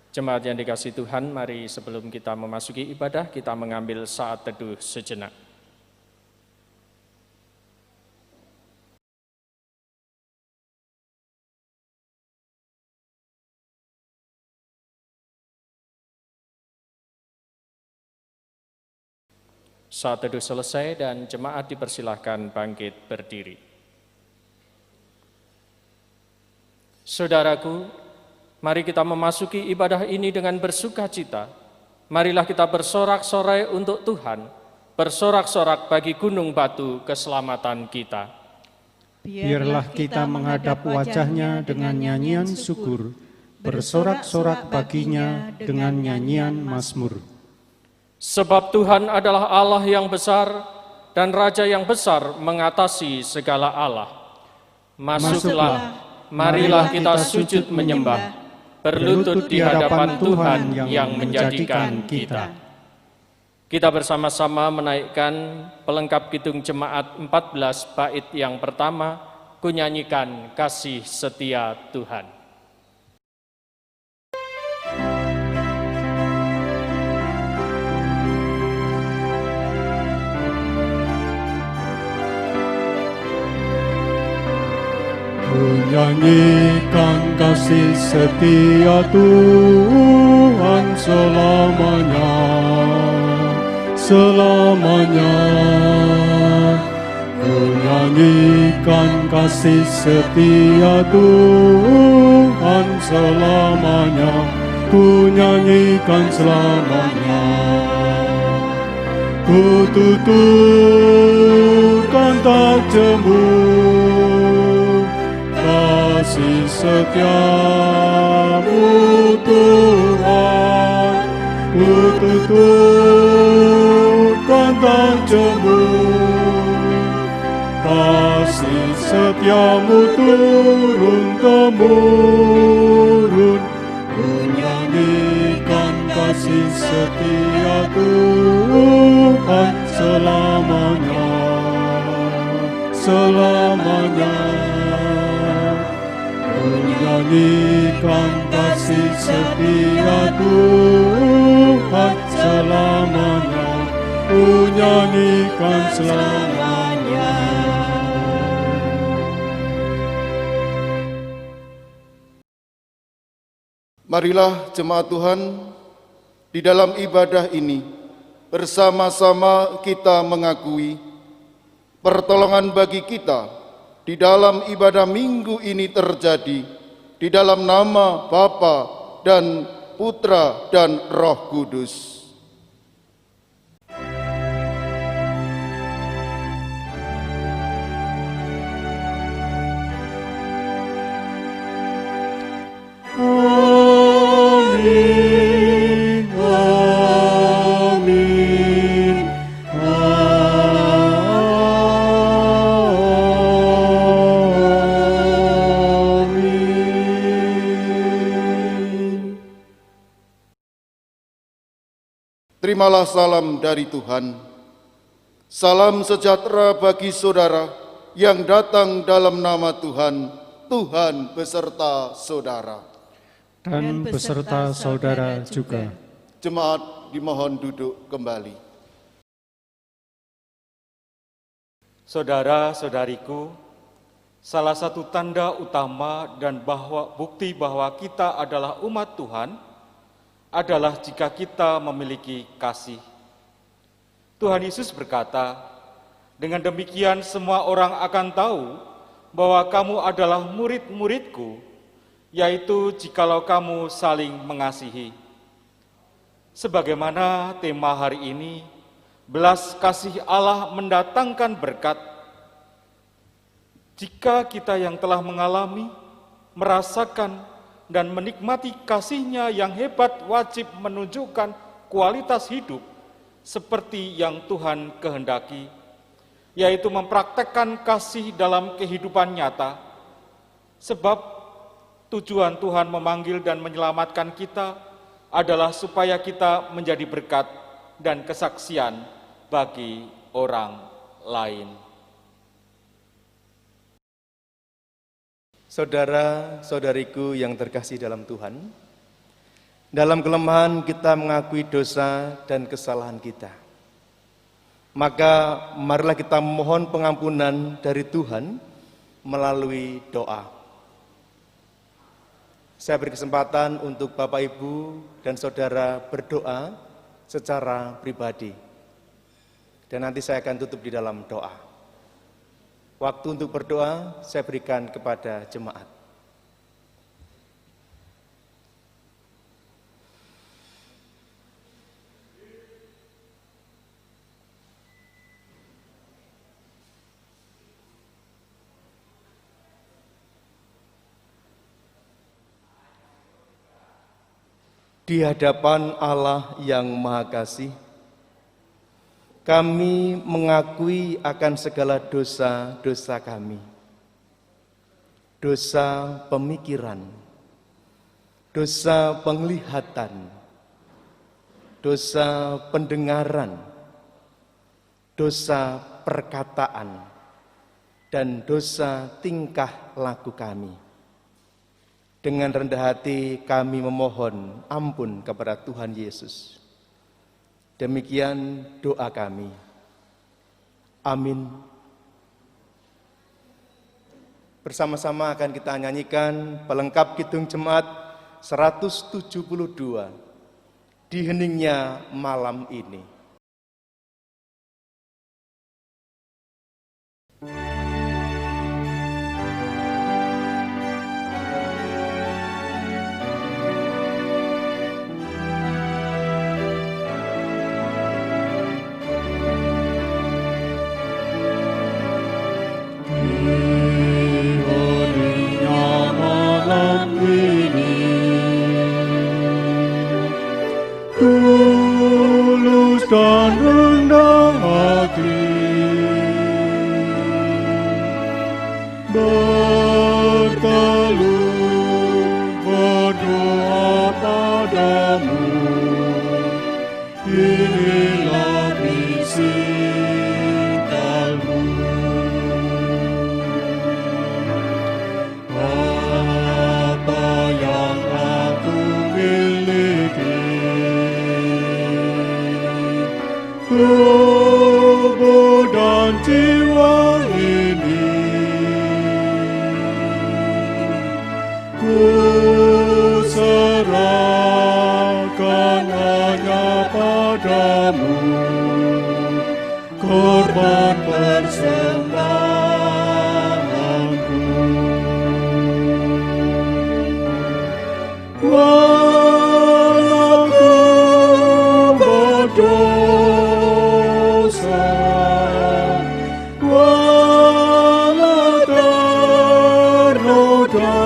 Jemaat yang dikasihi Tuhan, mari sebelum kita memasuki ibadah, kita mengambil saat teduh sejenak. Saat teduh selesai dan jemaat dipersilahkan bangkit berdiri. Saudaraku, mari kita memasuki ibadah ini dengan bersuka cita. Marilah kita bersorak-sorai untuk Tuhan, bersorak-sorak bagi gunung batu keselamatan kita. Biarlah kita menghadap wajah-Nya dengan nyanyian syukur, bersorak-sorak baginya dengan nyanyian mazmur. Sebab Tuhan adalah Allah yang besar dan Raja yang besar mengatasi segala Allah. Masuklah, marilah kita sujud menyembah, berlutut di hadapan Tuhan yang menjadikan kita. Kita bersama-sama menaikkan pelengkap kidung jemaat 14 bait yang pertama, kunyanyikan kasih setia Tuhan. Kunyanyikan kasih setia Tuhan selamanya, selamanya. Kunyanyikan kasih setia Tuhan selamanya, kunyanyikan selamanya. Kututurkan tak jemu kasih setiamu Tuhan, kututurkan tak jemu kasih setiamu turun-temurun. Kunyanyikan kasih setia Tuhan selamanya, selamanya. Kunyanyikan kasih setia Tuhan selamanya, kunyanyikan selamanya. Marilah jemaat Tuhan, di dalam ibadah ini bersama-sama kita mengakui pertolongan bagi kita di dalam ibadah minggu ini terjadi di dalam nama Bapa dan Putra dan Roh Kudus. Amin, amin, amin. Terimalah salam dari Tuhan. Salam sejahtera bagi saudara yang datang dalam nama Tuhan, Tuhan beserta saudara. Dan beserta saudara juga. Jemaat dimohon duduk kembali. Saudara-saudariku, salah satu tanda utama dan bukti bahwa kita adalah umat Tuhan adalah jika kita memiliki kasih. Tuhan Yesus berkata, "Dengan demikian semua orang akan tahu bahwa kamu adalah murid-muridku, yaitu jikalau kamu saling mengasihi." Sebagaimana tema hari ini, belas kasih Allah mendatangkan berkat. Jika kita yang telah mengalami, merasakan, dan menikmati kasih-Nya yang hebat wajib menunjukkan kualitas hidup seperti yang Tuhan kehendaki, yaitu mempraktekkan kasih dalam kehidupan nyata. Sebab tujuan Tuhan memanggil dan menyelamatkan kita adalah supaya kita menjadi berkat dan kesaksian bagi orang lain. Saudara-saudariku yang terkasih dalam Tuhan, Dalam kelemahan kita mengakui dosa dan kesalahan kita. Maka marilah kita mohon pengampunan dari Tuhan melalui doa. Saya beri kesempatan untuk Bapak, Ibu, dan Saudara berdoa secara pribadi. Dan nanti saya akan tutup di dalam doa. Waktu untuk berdoa saya berikan kepada jemaat. Di hadapan Allah yang Maha Kasih, kami mengakui akan segala dosa-dosa kami. Dosa pemikiran, dosa penglihatan, dosa pendengaran, dosa perkataan, dan dosa tingkah laku kami. Dengan rendah hati kami memohon ampun kepada Tuhan Yesus. Demikian doa kami. Amin. Bersama-sama akan kita nyanyikan pelengkap Kidung Jemaat 172, Di Heningnya Malam Ini. Tulus dan rendah hati berteluh berdoa padamu, inilah misi kalbu. Apa yang aku miliki, tubuh dan jiwa ini, ku serahkan hanya padamu, korban persembahanku. Walau ku berdosa, walau ternoda,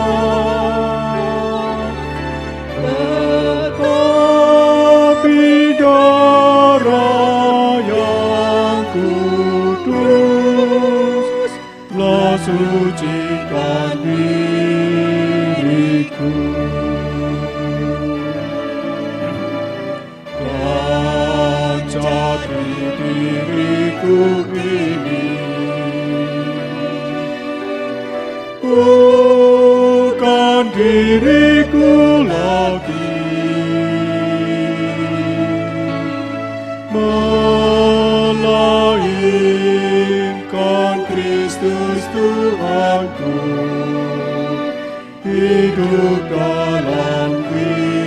tetapi darah yang kudus telah sucikan diriku. Jati diriku ini bukan diriku lagi, melainkan Kristus Tuhanku hidup dalam diriku.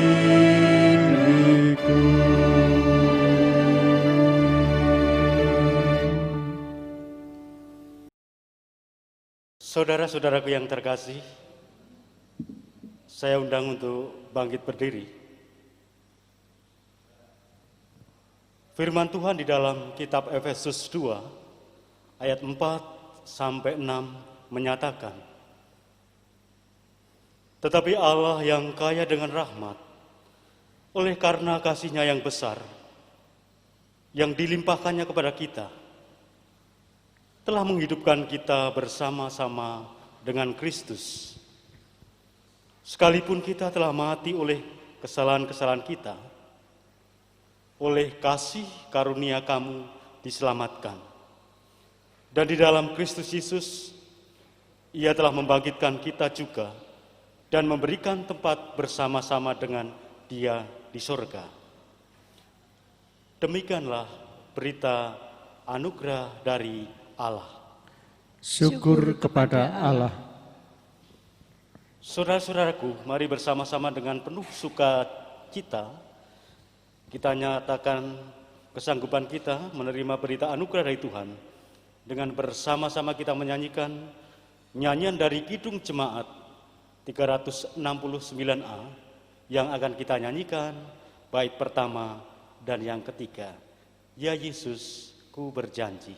Saudara-saudaraku yang terkasih, saya undang untuk bangkit berdiri. Firman Tuhan di dalam kitab Efesus 2 ayat 4 sampai 6 menyatakan, tetapi Allah yang kaya dengan rahmat, oleh karena kasih-Nya yang besar, yang dilimpahkannya kepada kita, telah menghidupkan kita bersama-sama dengan Kristus. Sekalipun kita telah mati oleh kesalahan-kesalahan kita, oleh kasih karunia kamu diselamatkan. Dan di dalam Kristus Yesus, Ia telah membangkitkan kita juga dan memberikan tempat bersama-sama dengan Dia di surga. Demikianlah berita anugerah dari Allah. Syukur kepada Allah. Saudara-saudaraku, mari bersama-sama dengan penuh sukacita kita nyatakan kesanggupan kita menerima berita anugerah dari Tuhan dengan bersama-sama kita menyanyikan nyanyian dari Kidung Jemaat 369A yang akan kita nyanyikan bait pertama dan yang ketiga. Ya Yesus, ku berjanji.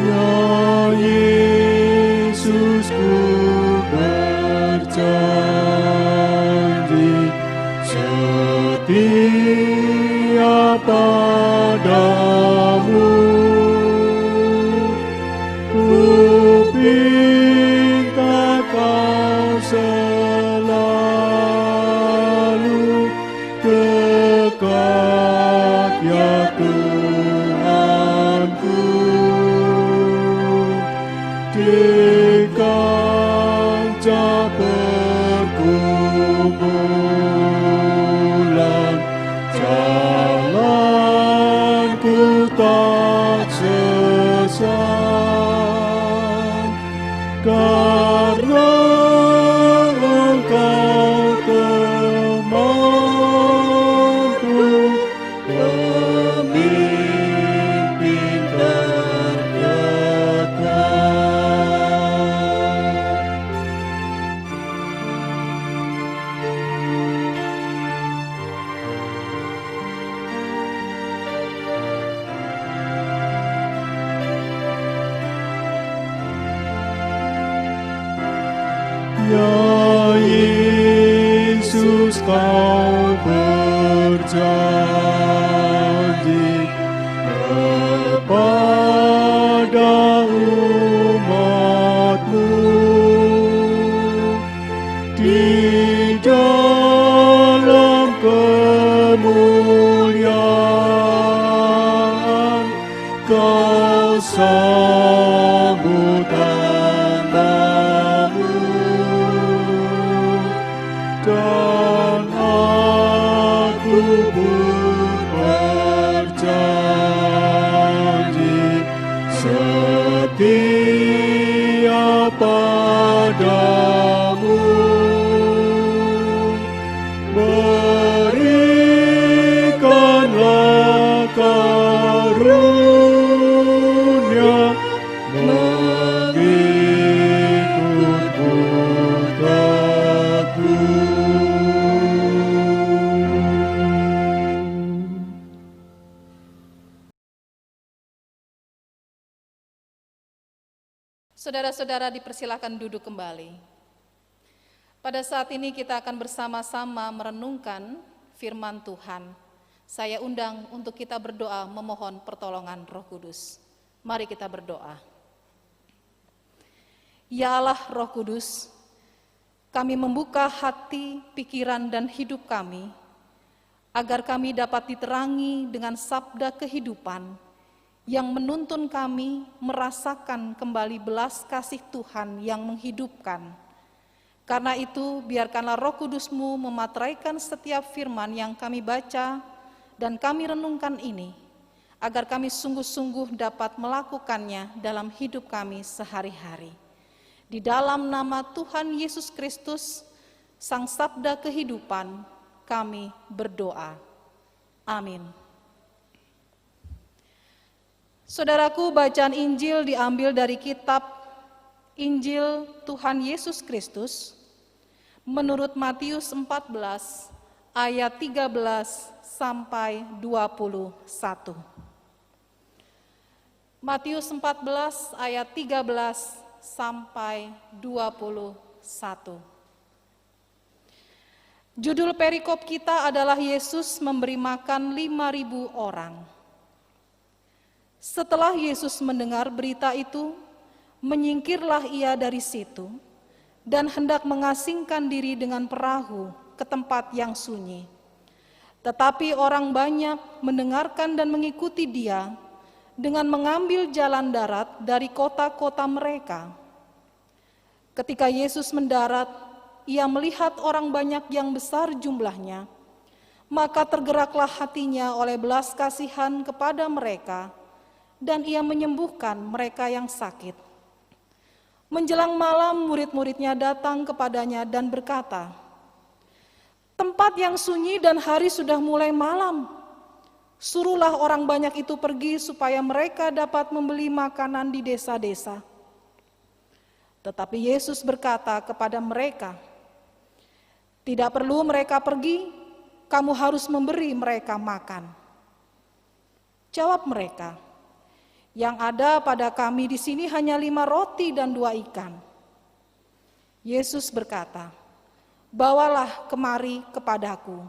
Ya Yesus, ku berjanji setia padamu. Ku minta kau selalu dekat, ya Tuhanku, di kancah pergumulan, jalanku tak sesat, karena Engkau temanku, pemimpin terdekat. Ya Yesus, kau berjanji kepada umat-Mu di dalam kemuliaan, kau sambut hamba-Mu, dan aku pun berjanji setia padamu. Berikanlah karunia mengikutmu teguh. Saudara-saudara dipersilakan duduk kembali. Pada saat ini kita akan bersama-sama merenungkan firman Tuhan. Saya undang untuk kita berdoa memohon pertolongan Roh Kudus. Mari kita berdoa. Ya Allah Roh Kudus, kami membuka hati, pikiran, dan hidup kami, agar kami dapat diterangi dengan sabda kehidupan yang menuntun kami merasakan kembali belas kasih Tuhan yang menghidupkan. Karena itu, biarkanlah Roh Kudus-Mu memateraikan setiap firman yang kami baca dan kami renungkan ini, agar kami sungguh-sungguh dapat melakukannya dalam hidup kami sehari-hari. Di dalam nama Tuhan Yesus Kristus, Sang Sabda Kehidupan, kami berdoa. Amin. Saudaraku, bacaan Injil diambil dari kitab Injil Tuhan Yesus Kristus menurut Matius 14 ayat 13 sampai 21. Matius 14 ayat 13 sampai 21. Judul perikop kita adalah Yesus memberi makan 5.000 orang. Setelah Yesus mendengar berita itu, menyingkirlah ia dari situ dan hendak mengasingkan diri dengan perahu ke tempat yang sunyi. Tetapi orang banyak mendengarkan dan mengikuti dia dengan mengambil jalan darat dari kota-kota mereka. Ketika Yesus mendarat, ia melihat orang banyak yang besar jumlahnya, maka tergeraklah hatinya oleh belas kasihan kepada mereka, dan ia menyembuhkan mereka yang sakit. Menjelang malam, murid-muridnya datang kepadanya dan berkata, "Tempat yang sunyi dan hari sudah mulai malam. Suruhlah orang banyak itu pergi supaya mereka dapat membeli makanan di desa-desa." Tetapi Yesus berkata kepada mereka, "Tidak perlu mereka pergi, kamu harus memberi mereka makan." Jawab mereka, "Yang ada pada kami di sini hanya 5 roti dan 2 ikan. Yesus berkata, "Bawalah kemari kepadaku."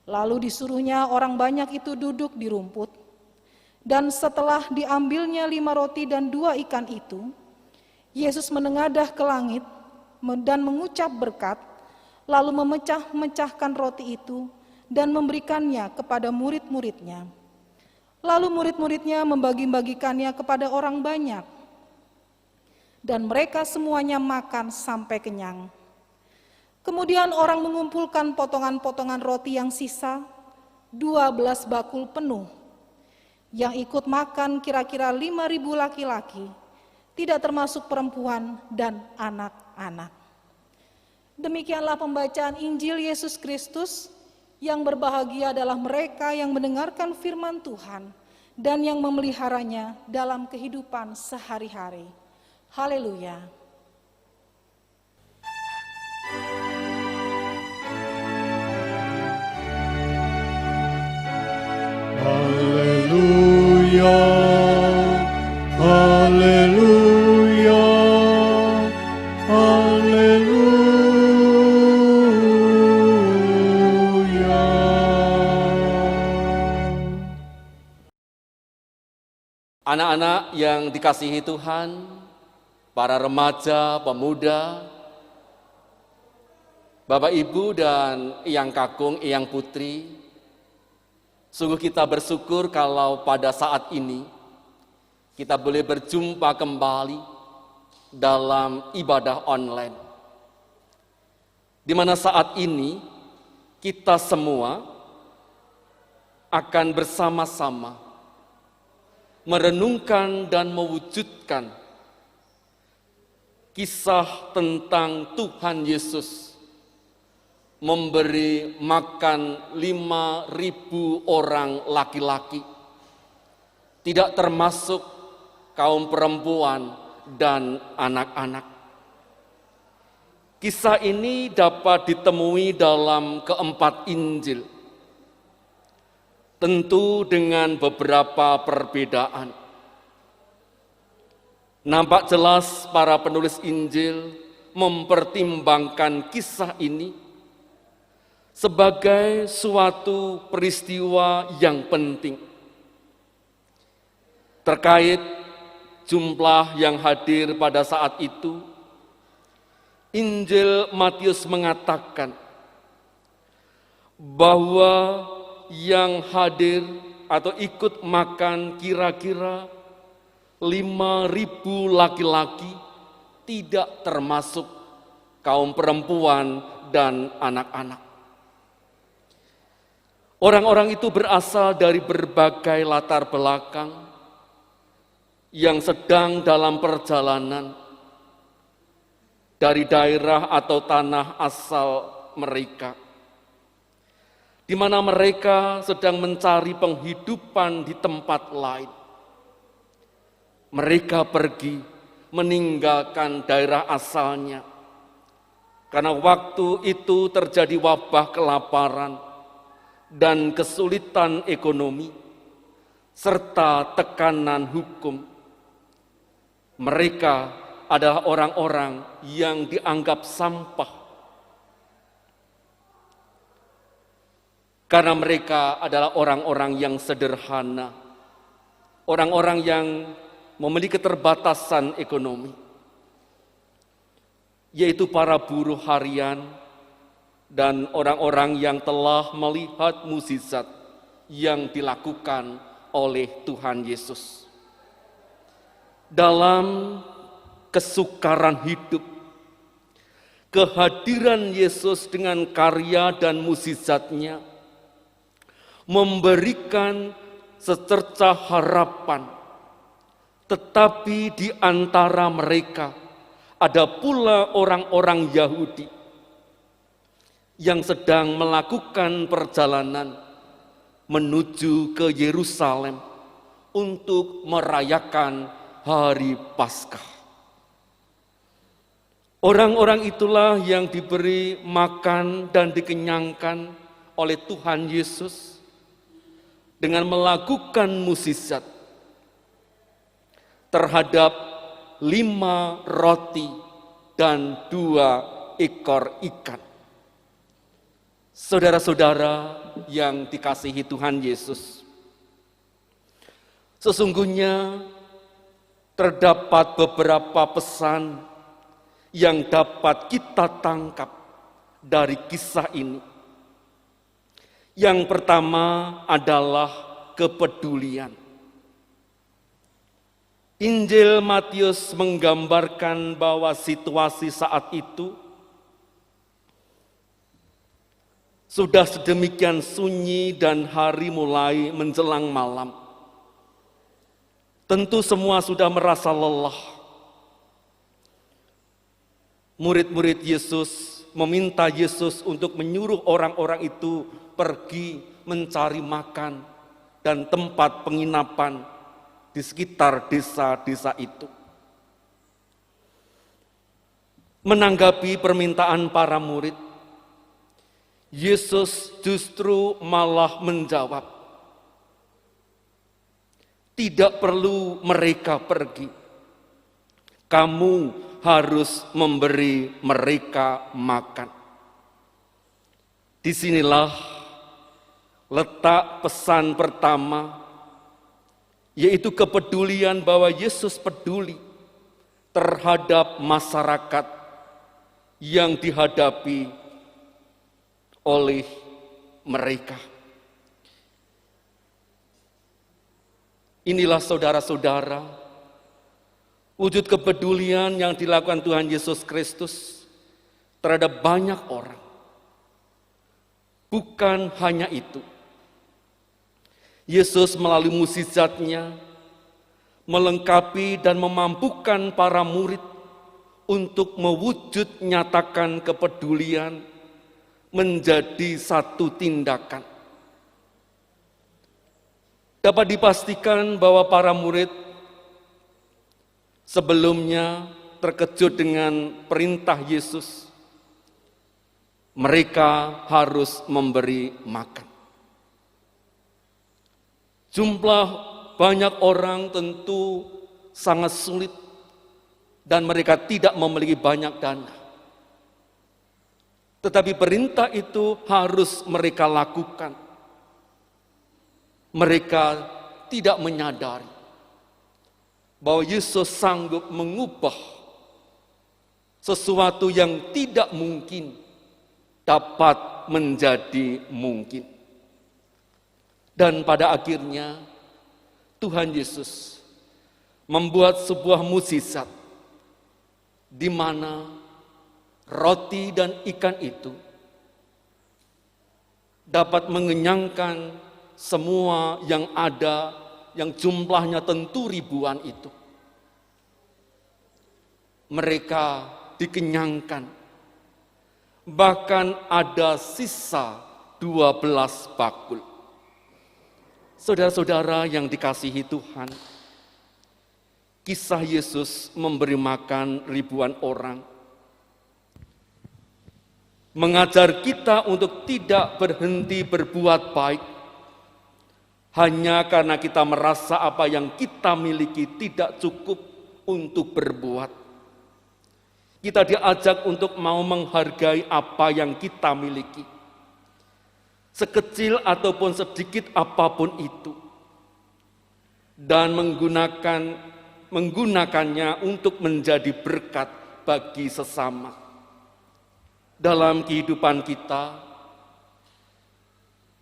Lalu disuruhnya orang banyak itu duduk di rumput, dan setelah diambilnya 5 roti dan 2 ikan itu, Yesus menengadah ke langit dan mengucap berkat, lalu memecah-mecahkan roti itu dan memberikannya kepada murid-muridnya. Lalu murid-muridnya membagi-bagikannya kepada orang banyak, dan mereka semuanya makan sampai kenyang. Kemudian orang mengumpulkan potongan-potongan roti yang sisa, 12 bakul penuh. Yang ikut makan kira-kira 5.000 laki-laki, tidak termasuk perempuan dan anak-anak. Demikianlah pembacaan Injil Yesus Kristus. Yang berbahagia adalah mereka yang mendengarkan firman Tuhan dan yang memeliharanya dalam kehidupan sehari-hari. Haleluya. Haleluya, haleluya, haleluya. Anak-anak yang dikasihi Tuhan, para remaja, pemuda, Bapak Ibu dan Eyang Kakung, Eyang Putri, sungguh kita bersyukur kalau pada saat ini kita boleh berjumpa kembali dalam ibadah online. Di mana saat ini kita semua akan bersama-sama merenungkan dan mewujudkan kisah tentang Tuhan Yesus memberi makan 5.000 orang laki-laki, tidak termasuk kaum perempuan dan anak-anak. Kisah ini dapat ditemui dalam keempat Injil, tentu dengan beberapa perbedaan. Nampak jelas para penulis Injil mempertimbangkan kisah ini sebagai suatu peristiwa yang penting terkait jumlah yang hadir pada saat itu. Injil Matius mengatakan bahwa yang hadir atau ikut makan kira-kira 5.000 laki-laki, tidak termasuk kaum perempuan dan anak-anak. Orang-orang itu berasal dari berbagai latar belakang yang sedang dalam perjalanan dari daerah atau tanah asal mereka, di mana mereka sedang mencari penghidupan di tempat lain. Mereka pergi meninggalkan daerah asalnya, karena waktu itu terjadi wabah kelaparan dan kesulitan ekonomi, serta tekanan hukum. Mereka adalah orang-orang yang dianggap sampah, karena mereka adalah orang-orang yang sederhana, orang-orang yang memiliki keterbatasan ekonomi, yaitu para buruh harian dan orang-orang yang telah melihat mukjizat yang dilakukan oleh Tuhan Yesus. Dalam kesukaran hidup, kehadiran Yesus dengan karya dan mukjizatnya memberikan secerca harapan, tetapi di antara mereka ada pula orang-orang Yahudi yang sedang melakukan perjalanan menuju ke Yerusalem untuk merayakan Hari Paskah. Orang-orang itulah yang diberi makan dan dikenyangkan oleh Tuhan Yesus dengan melakukan mukjizat terhadap 5 roti dan 2 ekor ikan. Saudara-saudara yang dikasihi Tuhan Yesus, sesungguhnya terdapat beberapa pesan yang dapat kita tangkap dari kisah ini. Yang pertama adalah kepedulian. Injil Matius menggambarkan bahwa situasi saat itu sudah sedemikian sunyi dan hari mulai menjelang malam. Tentu semua sudah merasa lelah. Murid-murid Yesus meminta Yesus untuk menyuruh orang-orang itu pergi mencari makan dan tempat penginapan di sekitar desa-desa itu. Menanggapi permintaan para murid, Yesus justru malah menjawab, tidak perlu mereka pergi. Kamu harus memberi mereka makan. Disinilah letak pesan pertama, yaitu kepedulian bahwa Yesus peduli terhadap masyarakat yang dihadapi oleh mereka. Inilah saudara-saudara, wujud kepedulian yang dilakukan Tuhan Yesus Kristus terhadap banyak orang. Bukan hanya itu, Yesus melalui mukjizatnya melengkapi dan memampukan para murid untuk mewujud nyatakan kepedulian menjadi satu tindakan. Dapat dipastikan bahwa para murid sebelumnya terkejut dengan perintah Yesus. Mereka harus memberi makan. Jumlah banyak orang tentu sangat sulit dan mereka tidak memiliki banyak dana. Tetapi perintah itu harus mereka lakukan. Mereka tidak menyadari bahwa Yesus sanggup mengubah sesuatu yang tidak mungkin dapat menjadi mungkin. Dan pada akhirnya Tuhan Yesus membuat sebuah mukjizat di mana roti dan ikan itu dapat mengenyangkan semua yang ada, yang jumlahnya tentu ribuan itu. Mereka dikenyangkan. Bahkan ada sisa 12 bakul. Saudara-saudara yang dikasihi Tuhan, kisah Yesus memberi makan ribuan orang mengajar kita untuk tidak berhenti berbuat baik hanya karena kita merasa apa yang kita miliki tidak cukup untuk berbuat. Kita diajak untuk mau menghargai apa yang kita miliki, sekecil ataupun sedikit apapun itu, dan menggunakannya untuk menjadi berkat bagi sesama. Dalam kehidupan kita,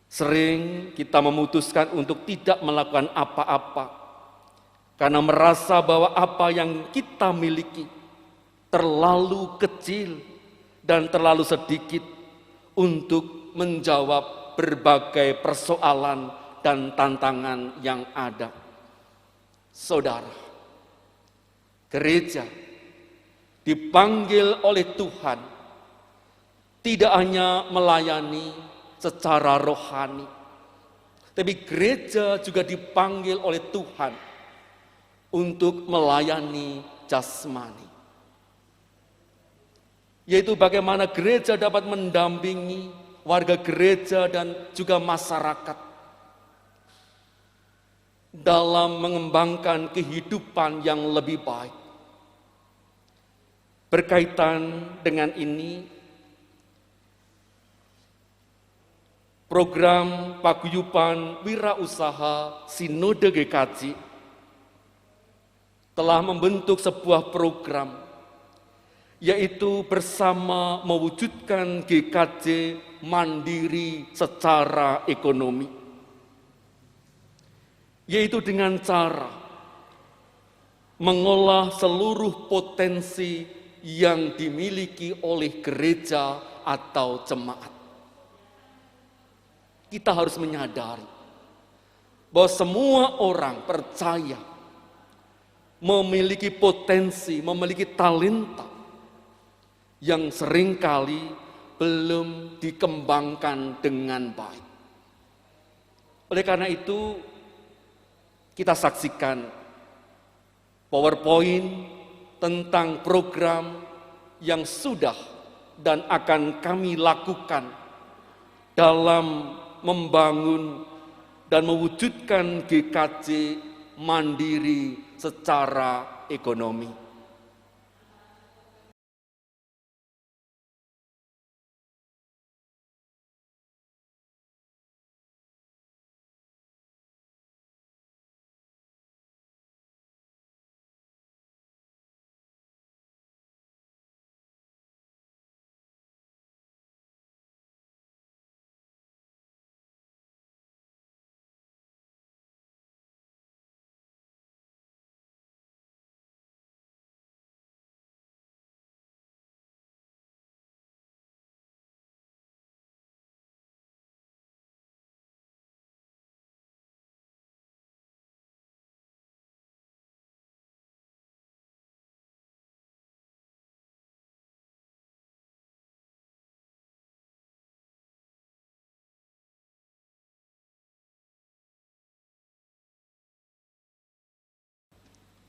sering kita memutuskan untuk tidak melakukan apa-apa karena merasa bahwa apa yang kita miliki terlalu kecil dan terlalu sedikit untuk menjawab berbagai persoalan dan tantangan yang ada. Saudara, gereja dipanggil oleh Tuhan tidak hanya melayani secara rohani, tapi gereja juga dipanggil oleh Tuhan untuk melayani jasmani. Yaitu bagaimana gereja dapat mendampingi warga gereja dan juga masyarakat dalam mengembangkan kehidupan yang lebih baik. Berkaitan dengan ini, program paguyuban wirausaha Sinode GKJ telah membentuk sebuah program, yaitu bersama mewujudkan GKJ mandiri secara ekonomi, yaitu dengan cara mengolah seluruh potensi yang dimiliki oleh gereja atau jemaat. Kita harus menyadari bahwa semua orang percaya memiliki potensi, memiliki talenta yang seringkali belum dikembangkan dengan baik. Oleh karena itu, kita saksikan PowerPoint tentang program yang sudah dan akan kami lakukan dalam membangun dan mewujudkan GKJ mandiri secara ekonomi.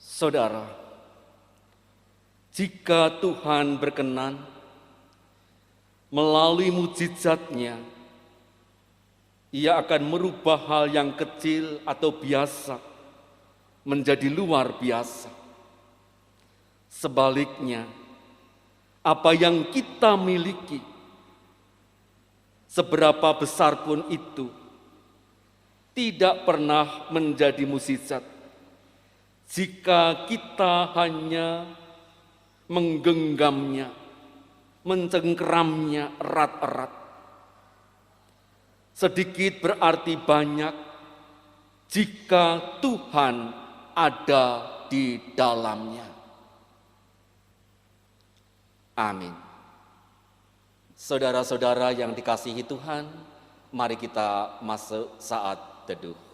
Saudara, jika Tuhan berkenan melalui mujizat-Nya, Ia akan merubah hal yang kecil atau biasa menjadi luar biasa. Sebaliknya, apa yang kita miliki, seberapa besar pun itu, tidak pernah menjadi mukjizat jika kita hanya menggenggamnya, mencengkeramnya erat-erat. Sedikit berarti banyak jika Tuhan ada di dalamnya. Amin. Saudara-saudara yang dikasihi Tuhan, mari kita masuk saat teduh.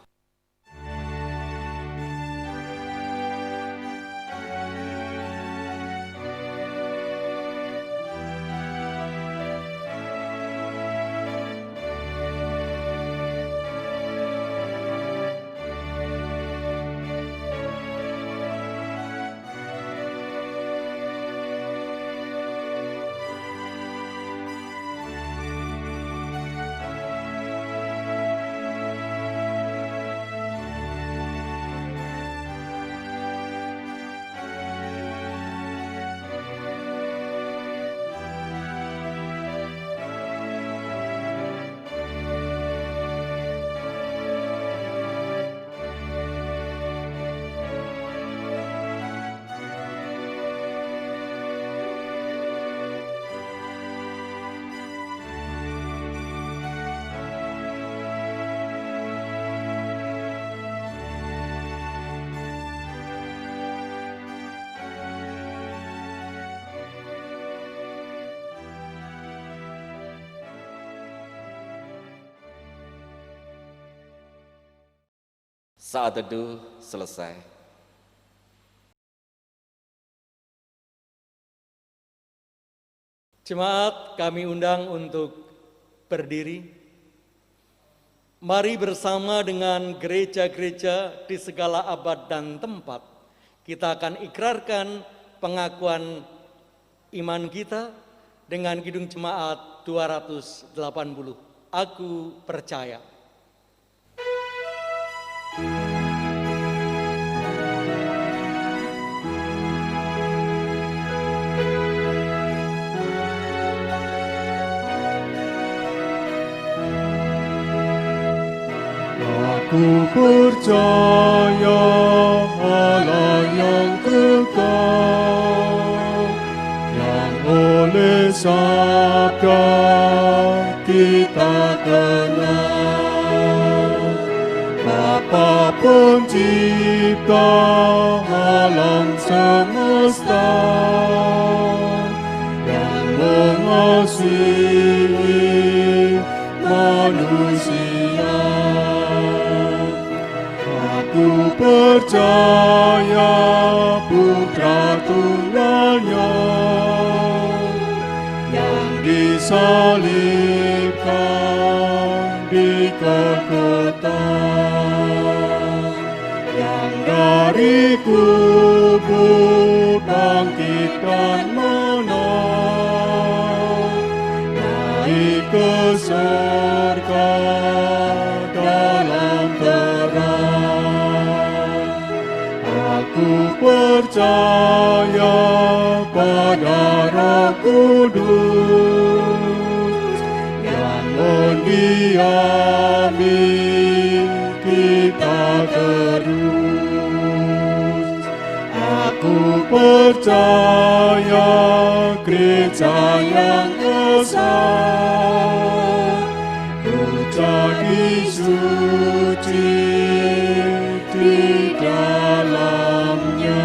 Saat teduh selesai. Jemaat kami undang untuk berdiri. Mari bersama dengan gereja-gereja di segala abad dan tempat, kita akan ikrarkan pengakuan iman kita dengan Kidung Jemaat 280. Aku percaya. Aku percaya Allah yang kekal, yang oleh sabda kita kenal. Bapa pencipta alam semesta, yang mengasihi manusia. Aku percaya Putra Tunggalnya yang disalibkan di Golgota, yang dari kubur bangkit dan menang, naik ke surga dalam terang. Aku percaya pada Roh Kudus yang mendiami kita terus. Aku percaya gereja yang esa, ku jadi suci di dalamnya.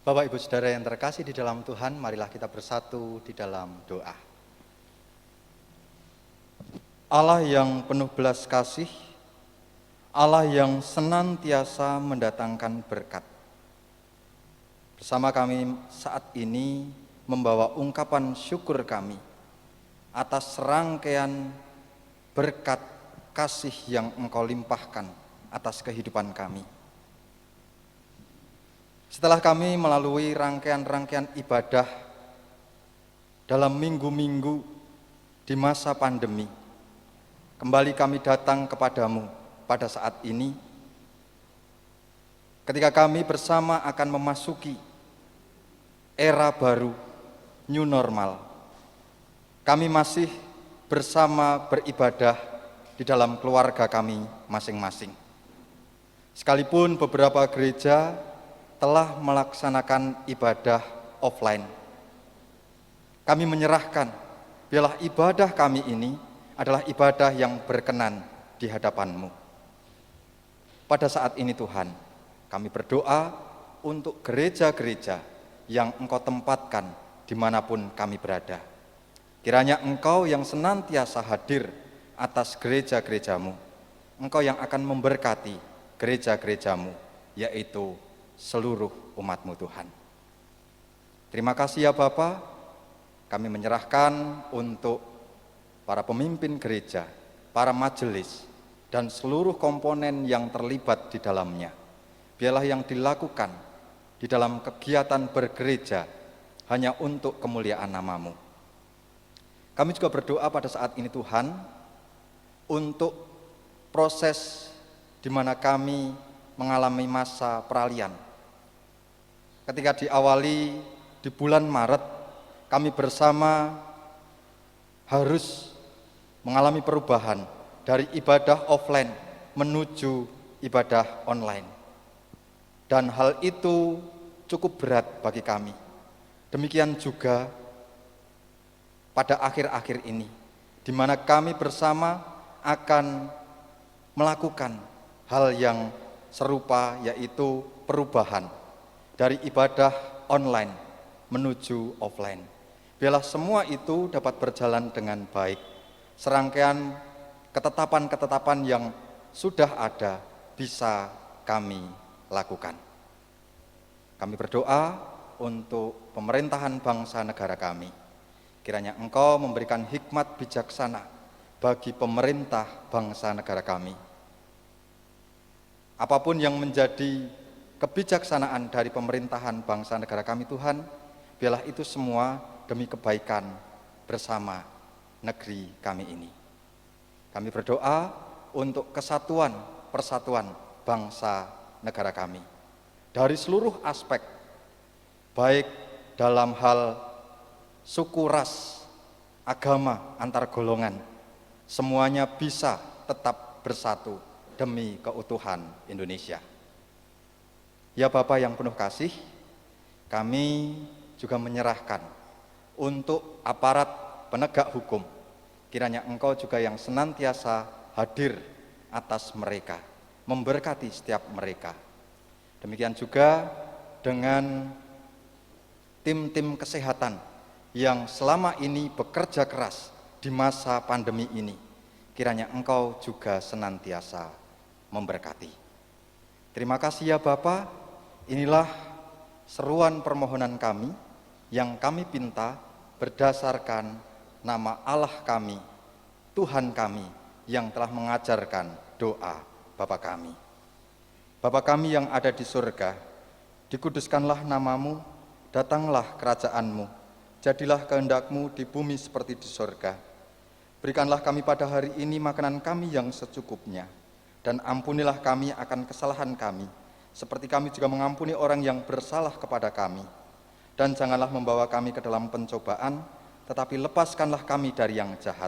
Bapak Ibu Saudara yang terkasih di dalam Tuhan, marilah kita bersatu di dalam doa. Allah yang penuh belas kasih, Allah yang senantiasa mendatangkan berkat. Bersama kami saat ini membawa ungkapan syukur kami atas serangkaian berkat kasih yang Engkau limpahkan atas kehidupan kami. Setelah kami melalui rangkaian-rangkaian ibadah dalam minggu-minggu di masa pandemi, kembali kami datang kepadamu pada saat ini, ketika kami bersama akan memasuki era baru, new normal. Kami masih bersama beribadah di dalam keluarga kami masing-masing. Sekalipun beberapa gereja telah melaksanakan ibadah offline, kami menyerahkan, biarlah ibadah kami ini adalah ibadah yang berkenan di hadapan-Mu. Pada saat ini Tuhan, kami berdoa untuk gereja-gereja yang Engkau tempatkan dimanapun kami berada. Kiranya Engkau yang senantiasa hadir atas gereja-gereja-Mu, Engkau yang akan memberkati gereja-gereja-Mu, yaitu seluruh umat-Mu Tuhan. Terima kasih ya Bapa, kami menyerahkan untuk para pemimpin gereja, para majelis, dan seluruh komponen yang terlibat di dalamnya. Biarlah yang dilakukan di dalam kegiatan bergereja hanya untuk kemuliaan nama-Mu. Kami juga berdoa pada saat ini Tuhan, untuk proses di mana kami mengalami masa peralihan. Ketika diawali di bulan Maret, kami bersama harus mengalami perubahan dari ibadah offline menuju ibadah online. Dan hal itu cukup berat bagi kami. Demikian juga pada akhir-akhir ini, di mana kami bersama akan melakukan hal yang serupa, yaitu perubahan dari ibadah online menuju offline. Biarlah semua itu dapat berjalan dengan baik. Serangkaian ketetapan-ketetapan yang sudah ada bisa kami lakukan. Kami berdoa untuk pemerintahan bangsa negara kami. Kiranya Engkau memberikan hikmat bijaksana bagi pemerintah bangsa negara kami. Apapun yang menjadi kebijaksanaan dari pemerintahan bangsa negara kami Tuhan, biarlah itu semua demi kebaikan bersama negeri kami ini. Kami berdoa untuk kesatuan, persatuan bangsa negara kami. Dari seluruh aspek, baik dalam hal suku, ras, agama, antar golongan, semuanya bisa tetap bersatu demi keutuhan Indonesia. Ya Bapa yang penuh kasih, kami juga menyerahkan untuk aparat penegak hukum. Kiranya Engkau juga yang senantiasa hadir atas mereka, memberkati setiap mereka. Demikian juga dengan tim-tim kesehatan yang selama ini bekerja keras di masa pandemi ini. Kiranya Engkau juga senantiasa memberkati. Terima kasih ya Bapa. Inilah seruan permohonan kami yang kami pinta berdasarkan nama Allah kami, Tuhan kami yang telah mengajarkan doa Bapa kami. Bapa kami yang ada di surga, dikuduskanlah namamu, datanglah kerajaanmu, jadilah kehendak-Mu di bumi seperti di surga. Berikanlah kami pada hari ini makanan kami yang secukupnya, dan ampunilah kami akan kesalahan kami, seperti kami juga mengampuni orang yang bersalah kepada kami. Dan janganlah membawa kami ke dalam pencobaan, tetapi lepaskanlah kami dari yang jahat.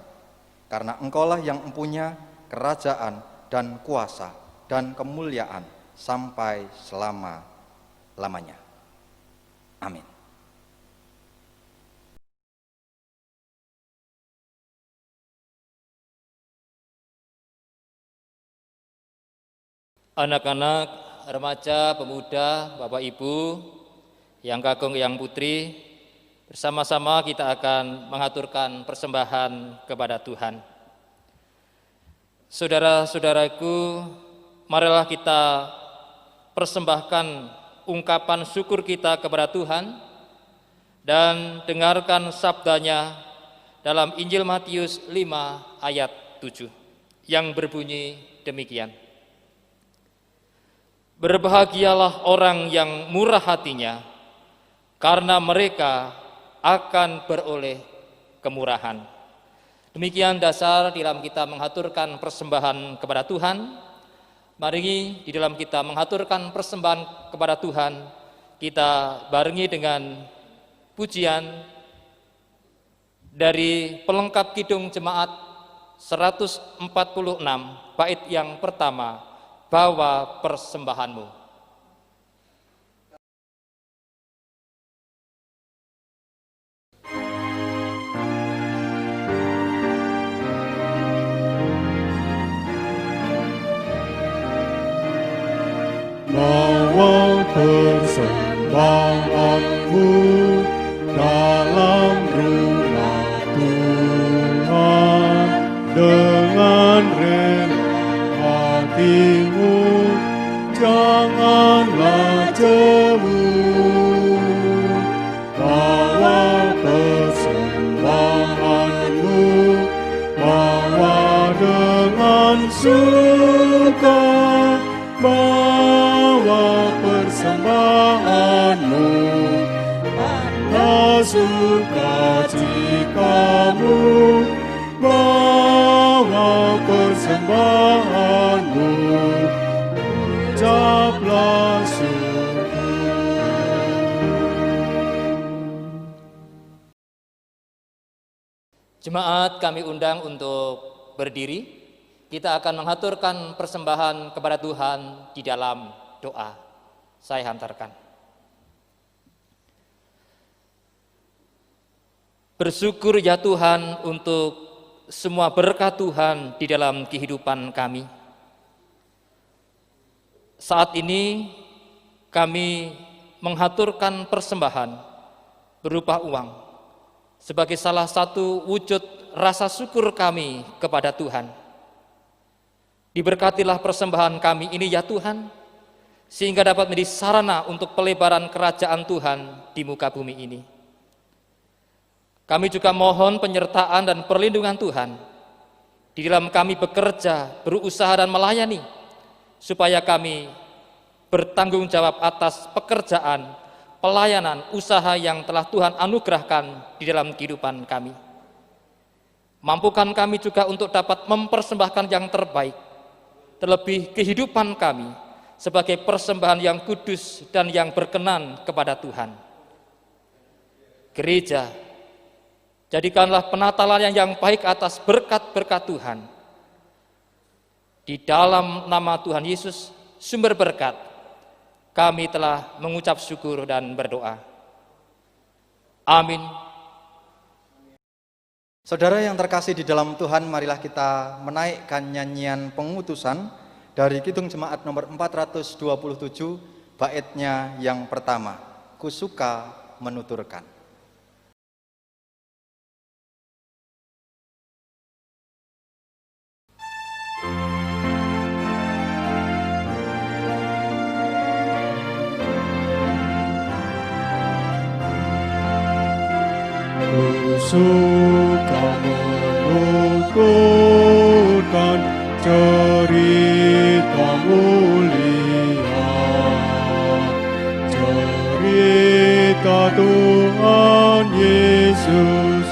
Karena Engkaulah yang mempunyai kerajaan dan kuasa dan kemuliaan sampai selama-lamanya. Amin. Anak-anak, remaja, pemuda, Bapak Ibu, Yang Kakung, Yang Putri, bersama-sama kita akan mengaturkan persembahan kepada Tuhan. Saudara-saudaraku, marilah kita persembahkan ungkapan syukur kita kepada Tuhan dan dengarkan sabdanya dalam Injil Matius 5 ayat 7 yang berbunyi demikian. Berbahagialah orang yang murah hatinya, karena mereka akan beroleh kemurahan. Demikian dasar di dalam kita mengaturkan persembahan kepada Tuhan. Mari di dalam kita mengaturkan persembahan kepada Tuhan, kita barengi dengan pujian dari pelengkap kidung jemaat 146 bait yang pertama, bawa persembahanmu. Bawa persembahanmu dalam rumah Tuhan dengan rela hatimu, janganlah jauh. Bawa persembahanmu, bawa dengan suka, bawa persembahanmu, tanda sukacitamu, bawa persembahanmu, ucaplah syukur. Jemaat kami undang untuk berdiri. Kita akan mengaturkan persembahan kepada Tuhan di dalam doa. Saya hantarkan. Bersyukur ya Tuhan untuk semua berkat Tuhan di dalam kehidupan kami. Saat ini kami mengaturkan persembahan berupa uang sebagai salah satu wujud rasa syukur kami kepada Tuhan. Diberkatilah persembahan kami ini ya Tuhan, sehingga dapat menjadi sarana untuk pelebaran kerajaan Tuhan di muka bumi ini. Kami juga mohon penyertaan dan perlindungan Tuhan di dalam kami bekerja, berusaha dan melayani, supaya kami bertanggung jawab atas pekerjaan, pelayanan, usaha yang telah Tuhan anugerahkan di dalam kehidupan kami. Mampukan kami juga untuk dapat mempersembahkan yang terbaik, terlebih kehidupan kami sebagai persembahan yang kudus dan yang berkenan kepada Tuhan. Gereja, jadikanlah penatalan yang baik atas berkat-berkat Tuhan. Di dalam nama Tuhan Yesus, sumber berkat, kami telah mengucap syukur dan berdoa. Amin. Saudara yang terkasih di dalam Tuhan, marilah kita menaikkan nyanyian pengutusan dari Kidung Jemaat nomor 427, baitnya yang pertama, Kusuka menuturkan. Suka menuturkan cerita mulia, cerita Tuhan Yesus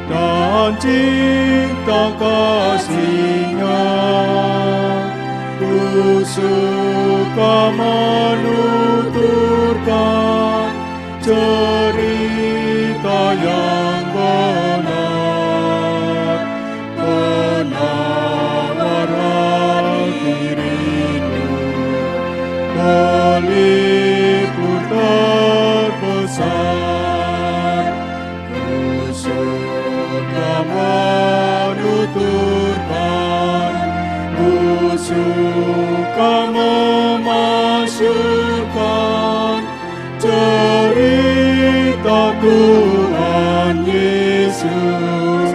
dan cinta kasih-Nya. Ku suka menuturkan cerita yang benar, penawar hati rindu, pelipur terbesar. Ku suka menuturkan, ku suka memasyurkan cerita Tuhan Yesus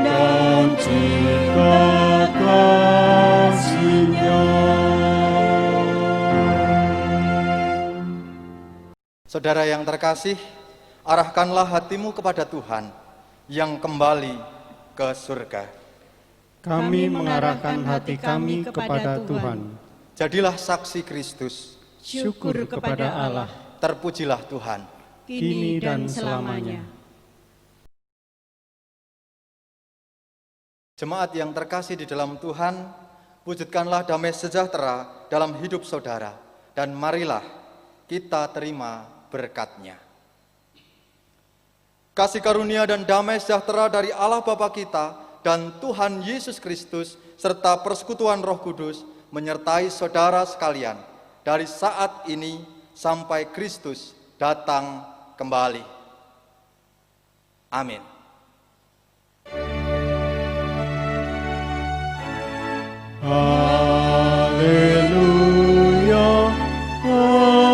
dan cinta kasih-Nya. Saudara yang terkasih, arahkanlah hatimu kepada Tuhan yang kembali ke surga. Kami mengarahkan hati kami kepada Tuhan. Jadilah saksi Kristus. Syukur kepada Allah, Terpujilah Tuhan. kini dan selamanya. Jemaat yang terkasih di dalam Tuhan, wujudkanlah damai sejahtera dalam hidup saudara, dan marilah kita terima berkat-Nya. Kasih karunia dan damai sejahtera dari Allah Bapa kita dan Tuhan Yesus Kristus serta persekutuan Roh Kudus menyertai saudara sekalian dari saat ini sampai Kristus datang kembali. Amin. Haleluya, haleluya,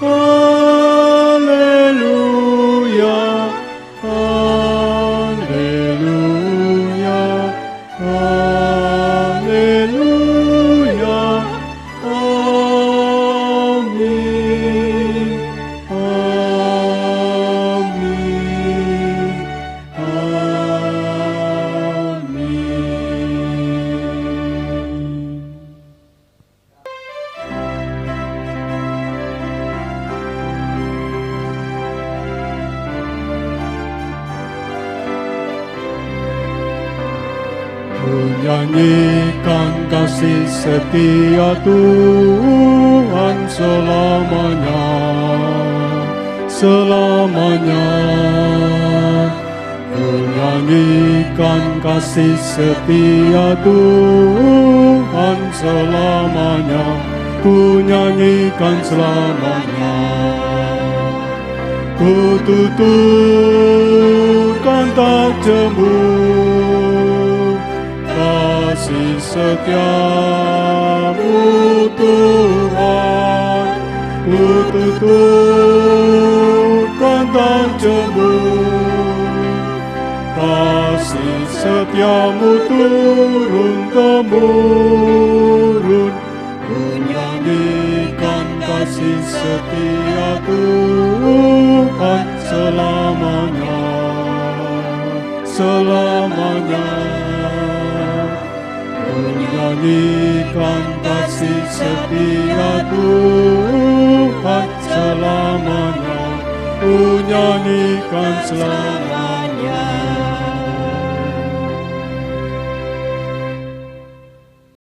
haleluya, haleluya, haleluya, amin, amin, amin. Nyanyikan kasih setia Tuhan selamanya, selamanya. Nyanyikan kasih setia Tuhan selamanya, ku nyanyikan selamanya. Ku tuturkan tak jemu kasih setiamu Tuhan, ku tuturkan tak jemu kasih setiamu turun-temurun, ku nyanyikan kasih setia Tuhan selamanya, selamanya. Ku nyanyikan kasih setia Tuhan selamanya, ku nyanyikan selamanya.